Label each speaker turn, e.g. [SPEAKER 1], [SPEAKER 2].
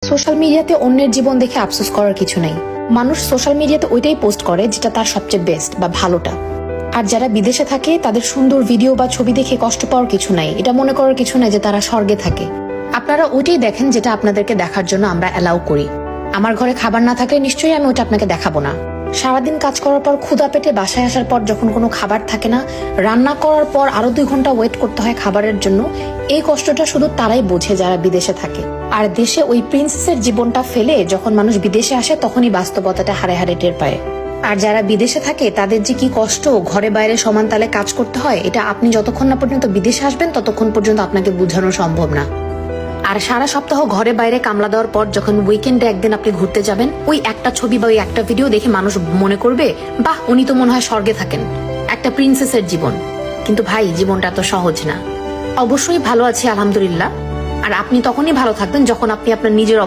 [SPEAKER 1] Social মিডিয়াতে অন্যের জীবন দেখে আফসোস করার কিছু নেই। মানুষ সোশ্যাল মিডিয়াতে ওইটাই পোস্ট করে যেটা তার সবচেয়ে বেস্ট বা ভালোটা। আর যারা বিদেশে থাকে তাদের সুন্দর ভিডিও বা ছবি দেখে কষ্ট পাওয়ার কিছু নাই, এটা মনে করার কিছু নাই যে তারা স্বর্গে থাকে। আপনারা ওইটাই দেখেন যেটা আপনাদেরকে দেখার জন্য আমরা অ্যালাউ করি। আমার ঘরে খাবার না থাকলে নিশ্চয়ই আমি ওইটা আপনাকে দেখাবো না। সারাদিন কাজ করার পর ক্ষুধা পেটে বাসায় আসার পর যখন কোনো খাবার থাকে না, রান্না করার পর আরো 2 ঘন্টা ওয়েট করতে হয় খাবারের জন্য, এই কষ্টটা শুধু তারাই বোঝে যারা বিদেশে থাকে। আর দেশে ওই প্রিন্সেসের জীবনটা ফেলে যখন মানুষ বিদেশে আসে তখনই বাস্তবতাটা হারে হারে টের পায়। আর যারা বিদেশে থাকে তাদের যে কি কষ্ট, ঘরে বাইরে সমান তালে কাজ করতে হয়, এটা আপনি যতক্ষণ না পর্যন্ত বিদেশে আসবেন ততক্ষণ পর্যন্ত আপনাকে বোঝানো সম্ভব না। আর সারা সপ্তাহ ঘরে বাইরে কামলা দেওয়ার পর যখন উইকেন্ডে একদিন আপনি ঘুরতে যাবেন, ওই একটা ছবি বা ওই একটা ভিডিও দেখে মানুষ মনে করবে, বাহ, উনি তো মনে হয় স্বর্গে থাকেন, একটা প্রিন্সেসের জীবন। কিন্তু ভাই, জীবনটা তো সহজ না। অবশ্যই ভালো আছি আলহামদুলিল্লাহ। আর আপনি তখনই ভালো থাকবেন যখন আপনি আপনার নিজের